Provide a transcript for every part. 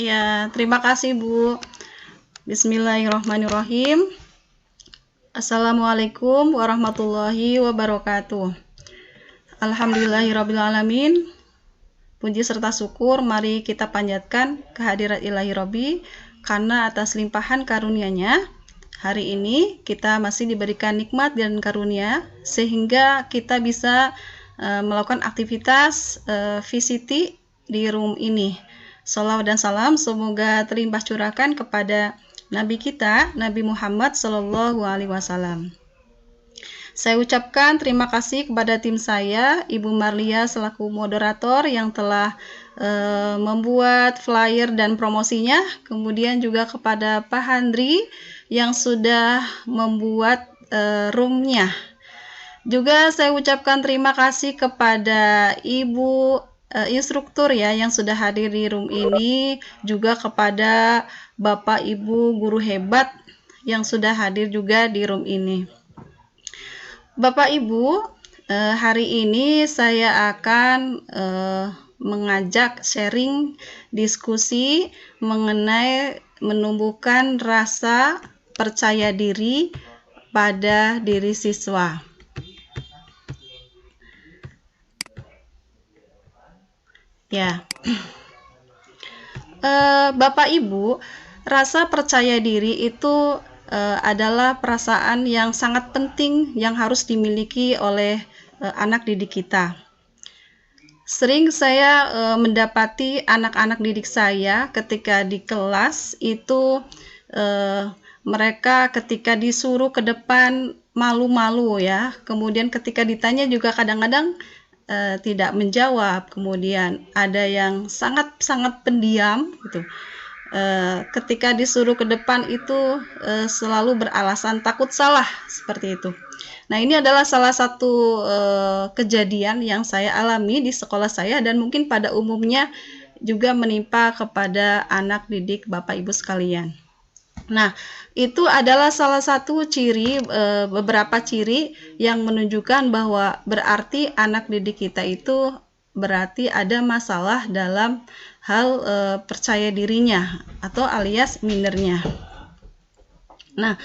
Ya, terima kasih Bu. Bismillahirrahmanirrahim. Assalamualaikum warahmatullahi wabarakatuh. Alhamdulillahirrabbilalamin. Puji serta syukur mari kita panjatkan kehadirat Ilahi Robbi, karena atas limpahan karunia-Nya hari ini kita masih diberikan nikmat dan karunia sehingga kita bisa melakukan aktivitas VCT di room ini. Shalawat dan salam semoga terlimpah curahkan kepada Nabi kita, Nabi Muhammad Sallallahu Alaihi Wasallam. Saya ucapkan terima kasih kepada tim saya, Ibu Marlia selaku moderator yang telah membuat flyer dan promosinya, kemudian juga kepada Pak Handri yang sudah membuat roomnya. Juga saya ucapkan terima kasih kepada Ibu instruktur ya yang sudah hadir di room ini, juga kepada Bapak Ibu guru hebat yang sudah hadir juga di room ini. Bapak Ibu, hari ini saya akan mengajak sharing diskusi mengenai menumbuhkan rasa percaya diri pada diri siswa. Ya, Bapak Ibu, rasa percaya diri itu adalah perasaan yang sangat penting yang harus dimiliki oleh anak didik kita. Sering saya mendapati anak-anak didik saya ketika di kelas itu mereka ketika disuruh ke depan malu-malu ya, kemudian ketika ditanya juga kadang-kadang tidak menjawab, kemudian ada yang sangat-sangat pendiam gitu. Ketika disuruh ke depan itu selalu beralasan takut salah seperti itu. Nah, ini adalah salah satu kejadian yang saya alami di sekolah saya dan mungkin pada umumnya juga menimpa kepada anak didik Bapak Ibu sekalian. Nah, itu adalah salah satu ciri, beberapa ciri yang menunjukkan bahwa berarti anak didik kita itu berarti ada masalah dalam hal percaya dirinya atau alias mindernya. Nah,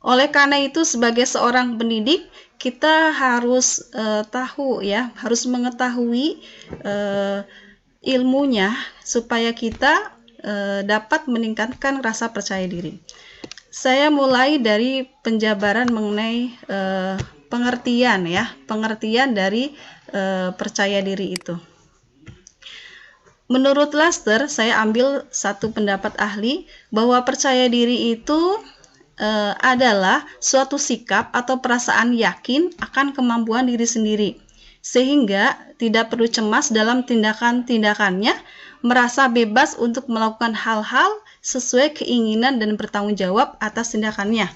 oleh karena itu sebagai seorang pendidik kita harus tahu ya, harus mengetahui ilmunya supaya kita dapat meningkatkan rasa percaya diri. Saya mulai dari penjabaran mengenai pengertian ya, pengertian dari percaya diri itu. Menurut Laster, saya ambil satu pendapat ahli bahwa percaya diri itu adalah suatu sikap atau perasaan yakin akan kemampuan diri sendiri, sehingga tidak perlu cemas dalam tindakan-tindakannya, merasa bebas untuk melakukan hal-hal sesuai keinginan dan bertanggung jawab atas tindakannya.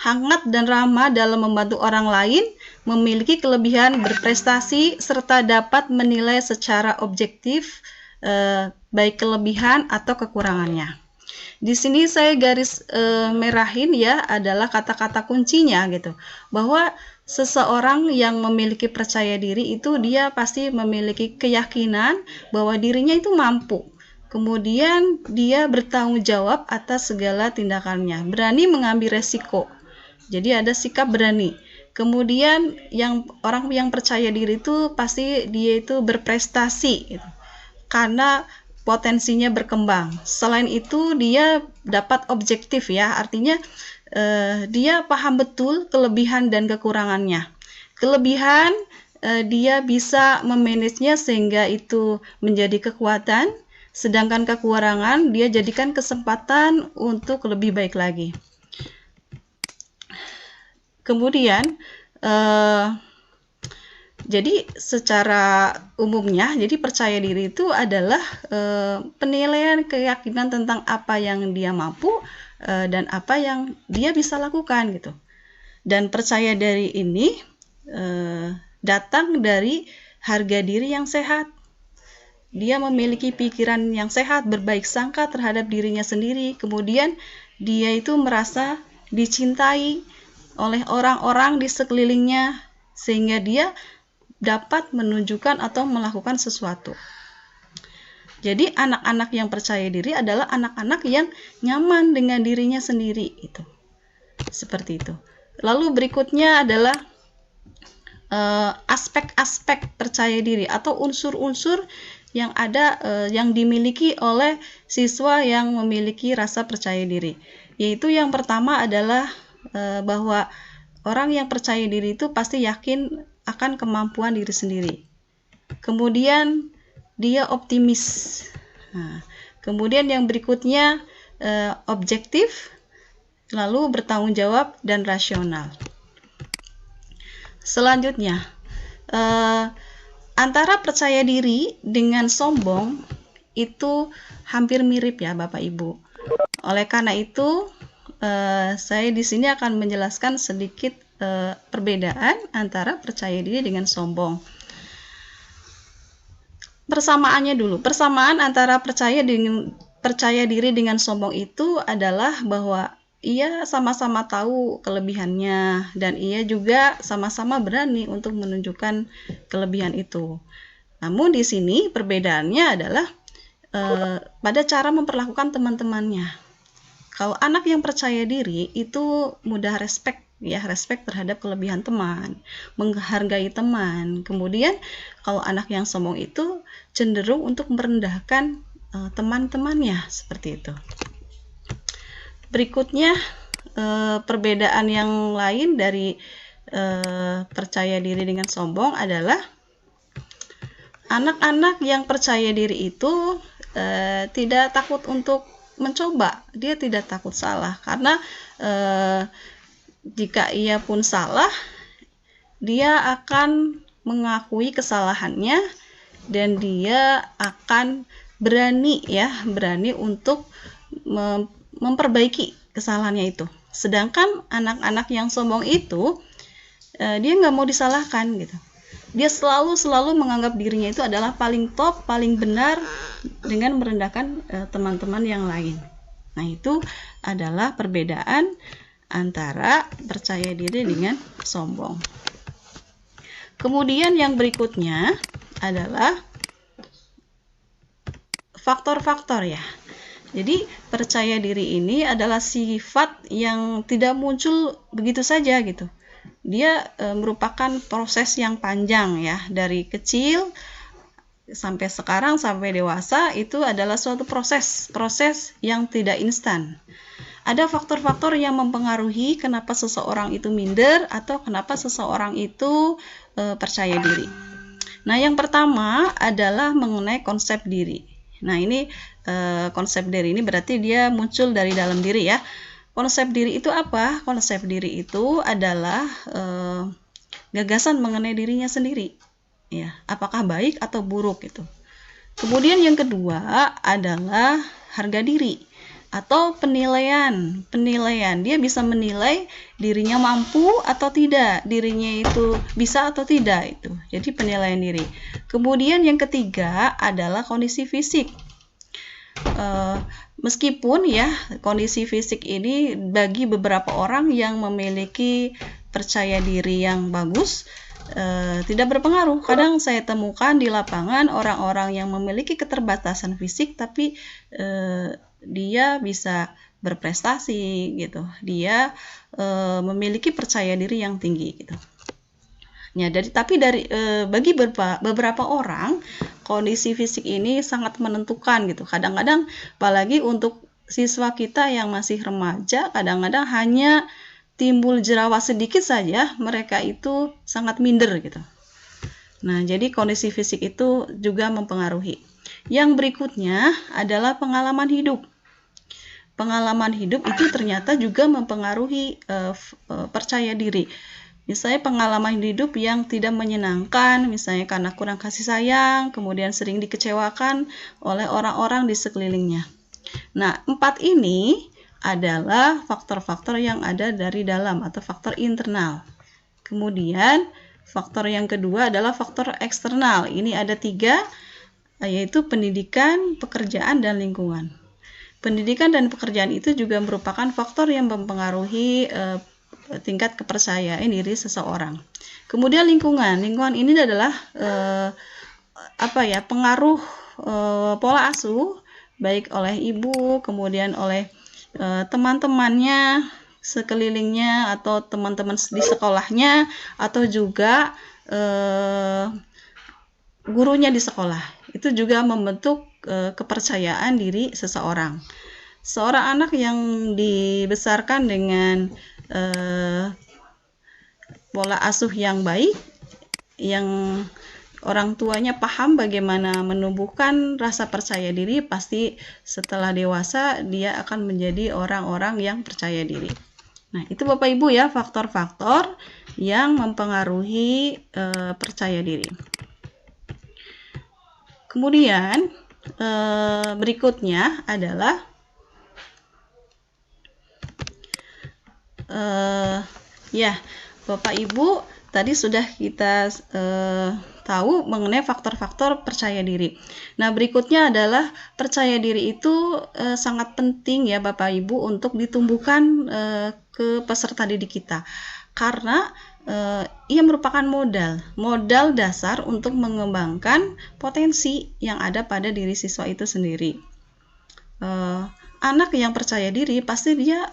Hangat dan ramah dalam membantu orang lain, memiliki kelebihan berprestasi, serta dapat menilai secara objektif baik kelebihan atau kekurangannya. Di sini saya garis merahin ya adalah kata-kata kuncinya gitu, bahwa seseorang yang memiliki percaya diri itu dia pasti memiliki keyakinan bahwa dirinya itu mampu. Kemudian dia bertanggung jawab atas segala tindakannya, berani mengambil resiko. Jadi ada sikap berani. Kemudian orang yang percaya diri itu pasti dia itu berprestasi gitu, karena potensinya berkembang. Selain itu dia dapat objektif ya, artinya dia paham betul kelebihan dan kekurangannya. Kelebihan dia bisa memanagenya sehingga itu menjadi kekuatan, sedangkan kekurangan dia jadikan kesempatan untuk lebih baik lagi. Kemudian jadi secara umumnya, jadi percaya diri itu adalah penilaian keyakinan tentang apa yang dia mampu dan apa yang dia bisa lakukan gitu. Dan percaya diri ini datang dari harga diri yang sehat. Dia memiliki pikiran yang sehat, berbaik sangka terhadap dirinya sendiri. Kemudian dia itu merasa dicintai oleh orang-orang di sekelilingnya sehingga dia dapat menunjukkan atau melakukan sesuatu. Jadi anak-anak yang percaya diri adalah anak-anak yang nyaman dengan dirinya sendiri itu. Seperti itu. Lalu berikutnya adalah aspek-aspek percaya diri atau unsur-unsur yang ada yang dimiliki oleh siswa yang memiliki rasa percaya diri. Yaitu yang pertama adalah bahwa orang yang percaya diri itu pasti yakin akan kemampuan diri sendiri. Kemudian dia optimis. Nah, kemudian yang berikutnya objektif, lalu bertanggung jawab dan rasional. Selanjutnya, antara percaya diri dengan sombong itu hampir mirip ya Bapak Ibu. Oleh karena itu, saya di sini akan menjelaskan sedikit perbedaan antara percaya diri dengan sombong. Persamaannya dulu. Persamaan antara percaya diri dengan sombong itu adalah bahwa ia sama-sama tahu kelebihannya dan ia juga sama-sama berani untuk menunjukkan kelebihan itu. Namun di sini perbedaannya adalah pada cara memperlakukan teman-temannya. Kalau anak yang percaya diri itu mudah respect terhadap kelebihan teman, menghargai teman. Kemudian kalau anak yang sombong itu cenderung untuk merendahkan teman-temannya, seperti itu. Berikutnya perbedaan yang lain dari percaya diri dengan sombong adalah anak-anak yang percaya diri itu tidak takut untuk mencoba, dia tidak takut salah karena jika ia pun salah, dia akan mengakui kesalahannya dan dia akan berani untuk memperbaiki kesalahannya itu. Sedangkan anak-anak yang sombong itu dia nggak mau disalahkan gitu. Dia selalu menganggap dirinya itu adalah paling top, paling benar dengan merendahkan teman-teman yang lain. Nah, itu adalah perbedaan antara percaya diri dengan sombong. Kemudian yang berikutnya adalah faktor-faktor ya. Jadi percaya diri ini adalah sifat yang tidak muncul begitu saja gitu. Dia merupakan proses yang panjang ya, dari kecil sampai sekarang sampai dewasa itu adalah suatu proses yang tidak instan. Ada faktor-faktor yang mempengaruhi kenapa seseorang itu minder atau kenapa seseorang itu percaya diri. Nah, yang pertama adalah mengenai konsep diri. Nah, ini konsep diri ini berarti dia muncul dari dalam diri ya. Konsep diri itu apa? Konsep diri itu adalah gagasan mengenai dirinya sendiri. Ya, apakah baik atau buruk itu. Kemudian yang kedua adalah harga diri atau penilaian. Dia bisa menilai dirinya mampu atau tidak, dirinya itu bisa atau tidak itu. Jadi penilaian diri. Kemudian yang ketiga adalah kondisi fisik. Meskipun ya kondisi fisik ini bagi beberapa orang yang memiliki percaya diri yang bagus tidak berpengaruh. Kadang saya temukan di lapangan orang-orang yang memiliki keterbatasan fisik tapi dia bisa berprestasi gitu. Dia memiliki percaya diri yang tinggi gitu. Ya, bagi beberapa orang kondisi fisik ini sangat menentukan gitu. Kadang-kadang apalagi untuk siswa kita yang masih remaja, kadang-kadang hanya timbul jerawat sedikit saja mereka itu sangat minder gitu. Nah, jadi kondisi fisik itu juga mempengaruhi. Yang berikutnya adalah pengalaman hidup. Pengalaman hidup itu ternyata juga mempengaruhi percaya diri. Misalnya pengalaman hidup yang tidak menyenangkan, misalnya karena kurang kasih sayang, kemudian sering dikecewakan oleh orang-orang di sekelilingnya. Nah, 4 ini adalah faktor-faktor yang ada dari dalam atau faktor internal. Kemudian faktor yang kedua adalah faktor eksternal. Ini ada 3, yaitu pendidikan, pekerjaan, dan lingkungan. Pendidikan dan pekerjaan itu juga merupakan faktor yang mempengaruhi tingkat kepercayaan diri seseorang. Kemudian lingkungan ini adalah pengaruh pola asuh baik oleh ibu, kemudian oleh teman-temannya sekelilingnya atau teman-teman di sekolahnya, atau juga gurunya di sekolah. Itu juga membentuk kepercayaan diri seseorang. Seorang anak yang dibesarkan dengan pola asuh yang baik, yang orang tuanya paham bagaimana menumbuhkan rasa percaya diri, pasti setelah dewasa dia akan menjadi orang-orang yang percaya diri. Nah, itu Bapak Ibu ya, faktor-faktor yang mempengaruhi percaya diri. Kemudian berikutnya adalah ya, Bapak Ibu tadi sudah kita tahu mengenai faktor-faktor percaya diri. Nah, berikutnya adalah percaya diri itu sangat penting ya Bapak Ibu untuk ditumbuhkan ke peserta didik kita. Karena ia merupakan modal dasar untuk mengembangkan potensi yang ada pada diri siswa itu sendiri. Anak yang percaya diri pasti dia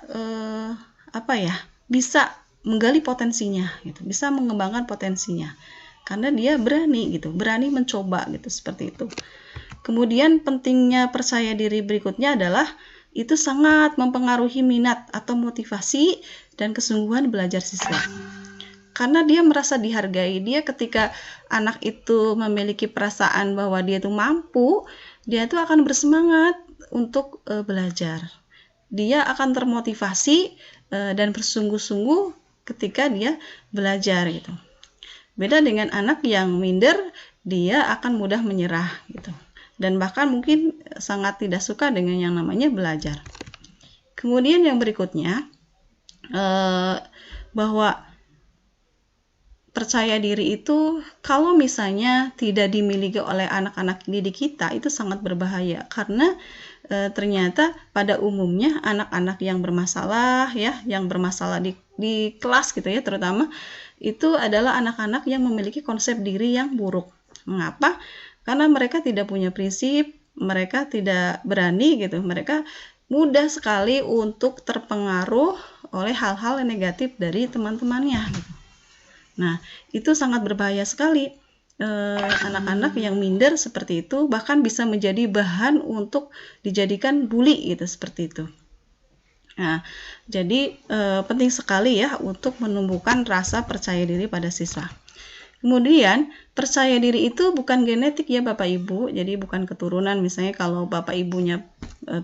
bisa menggali potensinya, gitu, bisa mengembangkan potensinya, karena dia berani mencoba, gitu, seperti itu. Kemudian pentingnya percaya diri berikutnya adalah itu sangat mempengaruhi minat atau motivasi dan kesungguhan belajar siswa. Karena dia merasa dihargai, dia ketika anak itu memiliki perasaan bahwa dia itu mampu, dia itu akan bersemangat untuk belajar. Dia akan termotivasi dan bersungguh-sungguh ketika dia belajar gitu. Beda dengan anak yang minder, dia akan mudah menyerah gitu. Dan bahkan mungkin sangat tidak suka dengan yang namanya belajar. Kemudian yang berikutnya, bahwa percaya diri itu kalau misalnya tidak dimiliki oleh anak-anak didik kita itu sangat berbahaya, karena ternyata pada umumnya anak-anak yang bermasalah di kelas gitu ya, terutama itu adalah anak-anak yang memiliki konsep diri yang buruk. Mengapa? Karena mereka tidak punya prinsip, mereka tidak berani gitu, mereka mudah sekali untuk terpengaruh oleh hal-hal yang negatif dari teman-temannya gitu. Nah, itu sangat berbahaya sekali. Anak-anak yang minder seperti itu bahkan bisa menjadi bahan untuk dijadikan bully gitu, seperti itu. Nah, jadi penting sekali ya untuk menumbuhkan rasa percaya diri pada siswa. Kemudian percaya diri itu bukan genetik ya Bapak Ibu, jadi bukan keturunan. Misalnya kalau Bapak Ibunya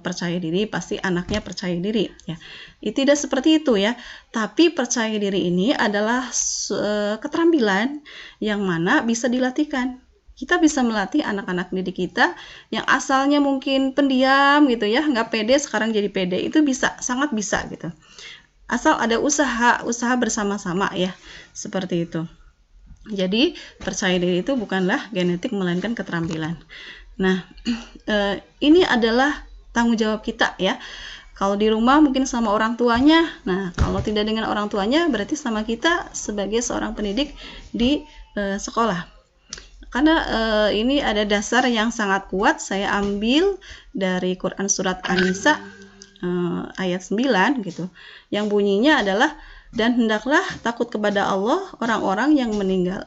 percaya diri, pasti anaknya percaya diri ya. Itu tidak seperti itu ya. Tapi percaya diri ini adalah keterampilan yang mana bisa dilatihkan. Kita bisa melatih anak-anak didik kita yang asalnya mungkin pendiam gitu ya, nggak pede, sekarang jadi pede. Itu bisa, sangat bisa gitu. Asal ada usaha bersama-sama ya, seperti itu. Jadi percaya diri itu bukanlah genetik melainkan keterampilan. Nah, ini adalah tanggung jawab kita ya. Kalau di rumah mungkin sama orang tuanya. Nah, kalau tidak dengan orang tuanya berarti sama kita sebagai seorang pendidik di sekolah. Karena ini ada dasar yang sangat kuat, saya ambil dari Quran surat An-Nisa ayat 9 gitu. Yang bunyinya adalah, dan hendaklah takut kepada Allah orang-orang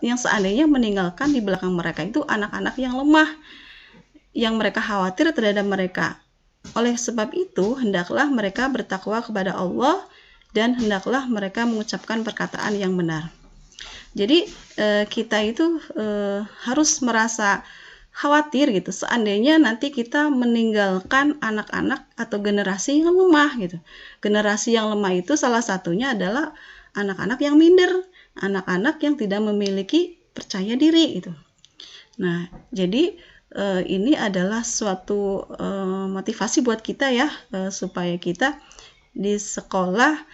yang seandainya meninggalkan di belakang mereka itu anak-anak yang lemah, yang mereka khawatir terhadap mereka. Oleh sebab itu hendaklah mereka bertakwa kepada Allah dan hendaklah mereka mengucapkan perkataan yang benar. Jadi kita itu harus merasa khawatir gitu seandainya nanti kita meninggalkan anak-anak atau generasi yang lemah gitu. Generasi yang lemah itu salah satunya adalah anak-anak yang minder, anak-anak yang tidak memiliki percaya diri gitu. Nah, jadi ini adalah suatu motivasi buat kita ya, supaya kita di sekolah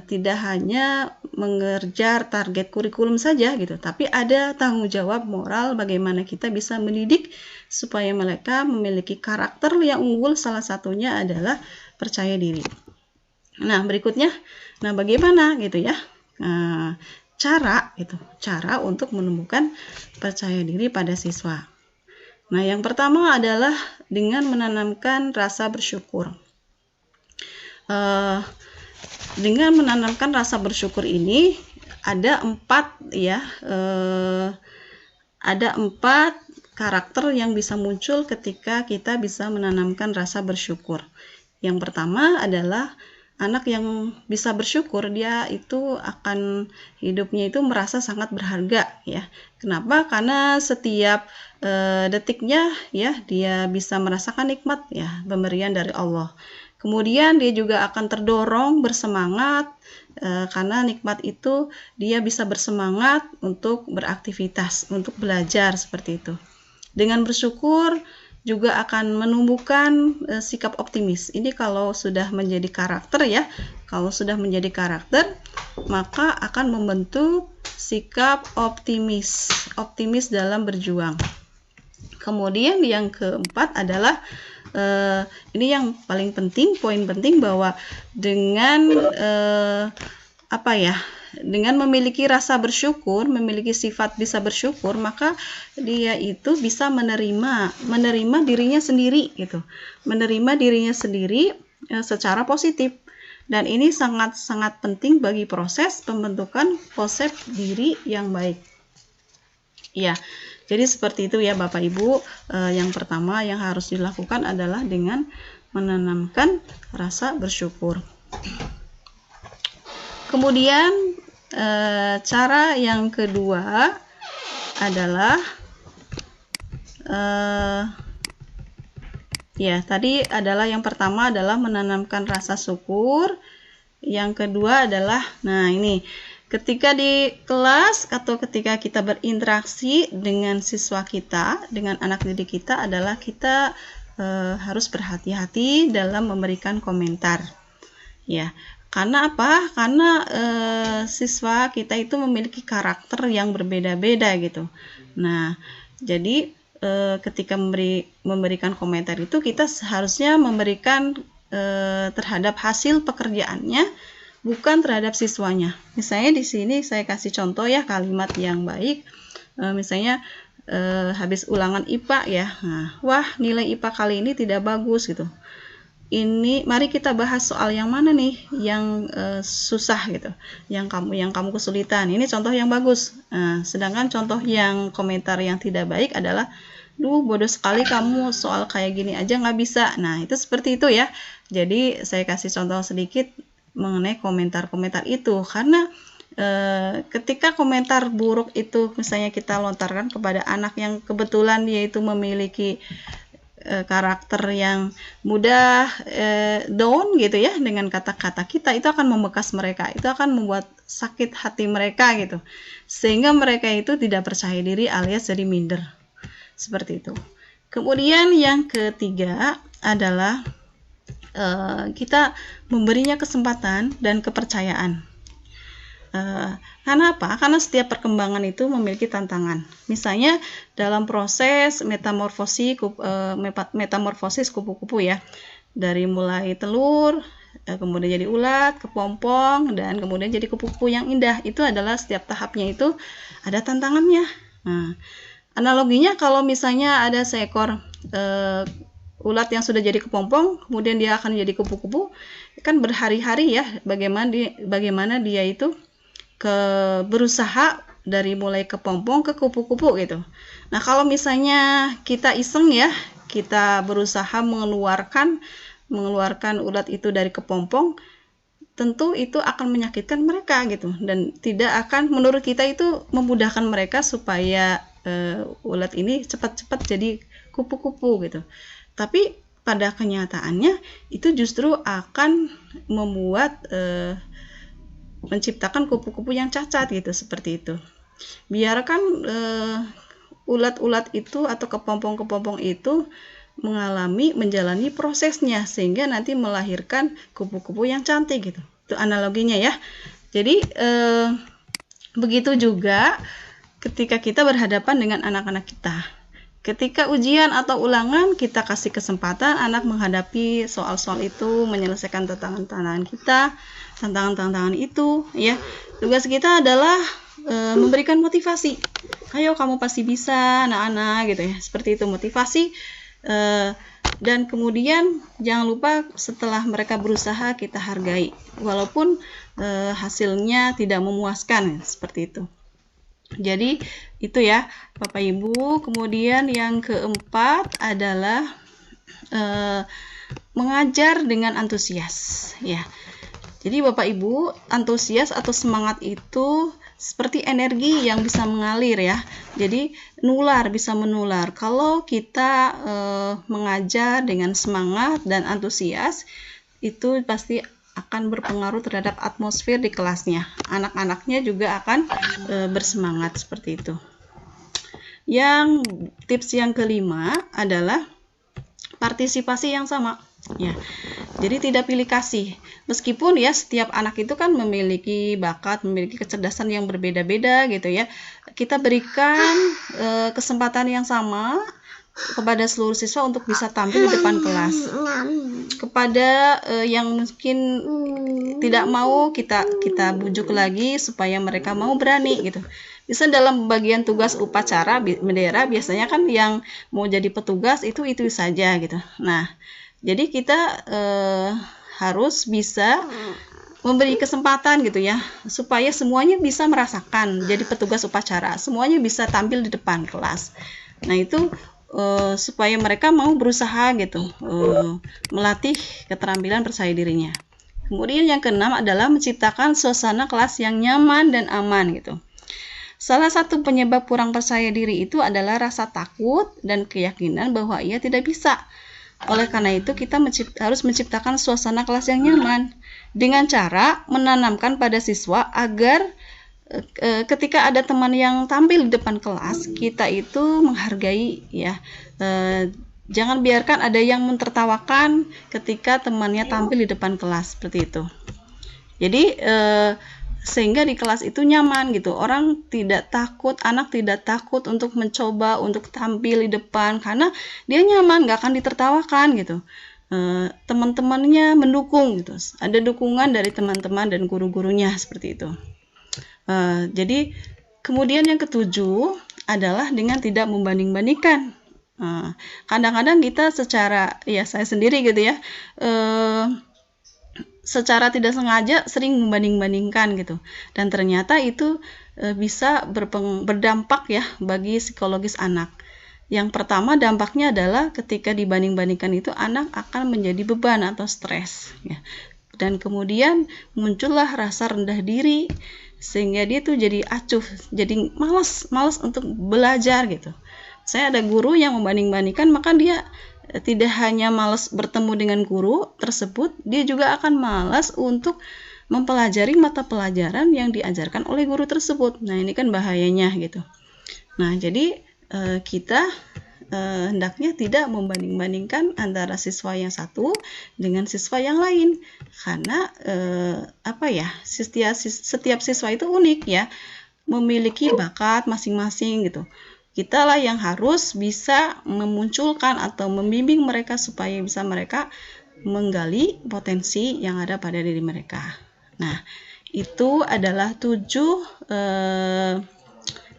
tidak hanya mengejar target kurikulum saja gitu, tapi ada tanggung jawab moral bagaimana kita bisa mendidik supaya mereka memiliki karakter yang unggul, salah satunya adalah percaya diri. Nah, berikutnya, bagaimana gitu ya cara untuk menumbuhkan percaya diri pada siswa. Nah, yang pertama adalah dengan menanamkan rasa bersyukur. Dengan menanamkan rasa bersyukur ini ada 4 ya, ada 4 karakter yang bisa muncul ketika kita bisa menanamkan rasa bersyukur. Yang pertama adalah anak yang bisa bersyukur, dia itu akan hidupnya itu merasa sangat berharga ya. Kenapa? Karena setiap detiknya ya dia bisa merasakan nikmat ya, pemberian dari Allah. Kemudian dia juga akan terdorong bersemangat karena nikmat itu dia bisa bersemangat untuk beraktivitas, untuk belajar seperti itu. Dengan bersyukur juga akan menumbuhkan sikap optimis. Ini kalau sudah menjadi karakter ya. Kalau sudah menjadi karakter, maka akan membentuk sikap optimis dalam berjuang. Kemudian yang keempat adalah ini yang paling penting, poin penting, bahwa dengan dengan memiliki rasa bersyukur, memiliki sifat bisa bersyukur, maka dia itu bisa menerima dirinya sendiri gitu. Menerima dirinya sendiri secara positif. Dan ini sangat-sangat penting bagi proses pembentukan konsep diri yang baik. Ya. Jadi seperti itu ya Bapak Ibu, yang pertama yang harus dilakukan adalah dengan menanamkan rasa bersyukur. Kemudian cara yang kedua adalah tadi adalah yang pertama adalah menanamkan rasa syukur. Yang kedua adalah ketika di kelas atau ketika kita berinteraksi dengan siswa kita, dengan anak didik kita, adalah kita harus berhati-hati dalam memberikan komentar. Ya, karena apa? Karena siswa kita itu memiliki karakter yang berbeda-beda gitu. Nah, jadi ketika memberikan komentar itu kita seharusnya memberikan terhadap hasil pekerjaannya, bukan terhadap siswanya. Misalnya di sini saya kasih contoh ya kalimat yang baik. Misalnya habis ulangan IPA ya. Nah, wah nilai IPA kali ini tidak bagus gitu. Mari kita bahas soal yang mana nih yang susah gitu. Yang kamu kesulitan. Ini contoh yang bagus. Sedangkan contoh yang komentar yang tidak baik adalah, duh bodoh sekali kamu, soal kayak gini aja nggak bisa. Nah itu seperti itu ya. Jadi saya kasih contoh sedikit mengenai komentar-komentar itu, karena ketika komentar buruk itu misalnya kita lontarkan kepada anak yang kebetulan dia itu memiliki karakter yang mudah down gitu ya, dengan kata-kata kita, itu akan membekas mereka, itu akan membuat sakit hati mereka gitu, sehingga mereka itu tidak percaya diri alias jadi minder seperti itu. Kemudian yang ketiga adalah kita memberinya kesempatan dan kepercayaan. Karena apa? Karena setiap perkembangan itu memiliki tantangan. Misalnya dalam proses metamorfosis kupu-kupu ya, dari mulai telur, kemudian jadi ulat, kepompong, dan kemudian jadi kupu-kupu yang indah. Itu adalah setiap tahapnya itu ada tantangannya. Nah, analoginya kalau misalnya ada seekor ulat yang sudah jadi kepompong, kemudian dia akan jadi kupu-kupu, kan berhari-hari ya bagaimana dia itu berusaha dari mulai kepompong ke kupu-kupu gitu. Nah kalau misalnya kita iseng ya, kita berusaha mengeluarkan ulat itu dari kepompong, tentu itu akan menyakitkan mereka gitu, dan tidak akan, menurut kita itu memudahkan mereka supaya ulat ini cepat-cepat jadi kupu-kupu gitu. Tapi pada kenyataannya itu justru akan membuat menciptakan kupu-kupu yang cacat gitu, seperti itu. Biarkan ulat-ulat itu atau kepompong-kepompong itu menjalani prosesnya sehingga nanti melahirkan kupu-kupu yang cantik gitu. Itu analoginya ya. Jadi begitu juga ketika kita berhadapan dengan anak-anak kita. Ketika ujian atau ulangan, kita kasih kesempatan anak menghadapi soal-soal itu, menyelesaikan tantangan-tantangan kita, tantangan-tantangan itu ya. Tugas kita adalah memberikan motivasi. Ayo kamu pasti bisa anak-anak gitu ya. Seperti itu motivasi. Dan kemudian jangan lupa setelah mereka berusaha kita hargai. Walaupun hasilnya tidak memuaskan seperti itu. Jadi itu ya Bapak Ibu. Kemudian yang keempat adalah mengajar dengan antusias ya. Jadi Bapak Ibu, antusias atau semangat itu seperti energi yang bisa mengalir ya. Jadi bisa menular. Kalau kita mengajar dengan semangat dan antusias, itu pasti akan berpengaruh terhadap atmosfer di kelasnya. Anak-anaknya juga akan bersemangat seperti itu. Yang tips yang kelima adalah partisipasi yang sama. Ya, jadi tidak pilih kasih. Meskipun ya setiap anak itu kan memiliki bakat, memiliki kecerdasan yang berbeda-beda gitu ya. Kita berikan kesempatan yang sama kepada seluruh siswa untuk bisa tampil di depan kelas. Kepada yang mungkin tidak mau kita bujuk lagi supaya mereka mau berani gitu. Bisa dalam bagian tugas upacara bendera biasanya kan yang mau jadi petugas itu saja gitu. Nah, jadi kita harus bisa memberi kesempatan gitu ya, supaya semuanya bisa merasakan jadi petugas upacara, semuanya bisa tampil di depan kelas. Nah itu supaya mereka mau berusaha gitu, melatih keterampilan percaya dirinya. Kemudian yang keenam adalah menciptakan suasana kelas yang nyaman dan aman gitu. Salah satu penyebab kurang percaya diri itu adalah rasa takut dan keyakinan bahwa ia tidak bisa. Oleh karena itu kita harus menciptakan suasana kelas yang nyaman dengan cara menanamkan pada siswa agar ketika ada teman yang tampil di depan kelas, kita itu menghargai ya. Jangan biarkan ada yang mentertawakan ketika temannya tampil di depan kelas seperti itu. Jadi sehingga di kelas itu nyaman gitu. Orang tidak takut, anak tidak takut untuk mencoba untuk tampil di depan karena dia nyaman, nggak akan ditertawakan gitu. Teman-temannya mendukung gitu. Ada dukungan dari teman-teman dan guru-gurunya seperti itu. Jadi kemudian yang ketujuh adalah dengan tidak membanding-bandingkan. Kadang-kadang kita secara saya sendiri gitu ya, secara tidak sengaja sering membanding-bandingkan gitu, dan ternyata itu bisa berdampak ya bagi psikologis anak. Yang pertama dampaknya adalah ketika dibanding-bandingkan itu anak akan menjadi beban atau stres ya. Dan kemudian muncullah rasa rendah diri sehingga dia tuh jadi acuh, jadi malas untuk belajar gitu. Saya ada guru yang membanding-bandingkan, maka dia tidak hanya malas bertemu dengan guru tersebut, dia juga akan malas untuk mempelajari mata pelajaran yang diajarkan oleh guru tersebut. Nah, ini kan bahayanya gitu. Nah, jadi kita hendaknya tidak membanding-bandingkan antara siswa yang satu dengan siswa yang lain. Karena setiap siswa itu unik ya, memiliki bakat masing-masing gitu. Kita lah yang harus bisa memunculkan atau membimbing mereka supaya bisa mereka menggali potensi yang ada pada diri mereka. Nah, itu adalah 7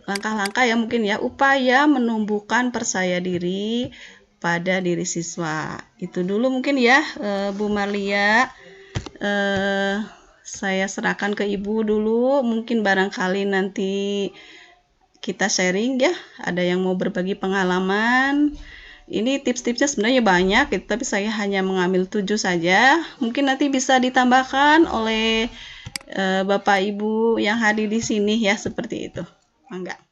langkah-langkah ya mungkin ya, upaya menumbuhkan percaya diri pada diri siswa. Itu dulu mungkin ya Bu Marlia. Saya serahkan ke Ibu dulu, mungkin barangkali nanti kita sharing ya, ada yang mau berbagi pengalaman. Ini tips-tipsnya sebenarnya banyak, tapi saya hanya mengambil 7 saja. Mungkin nanti bisa ditambahkan oleh Bapak Ibu yang hadir di sini ya, seperti itu. Enggak.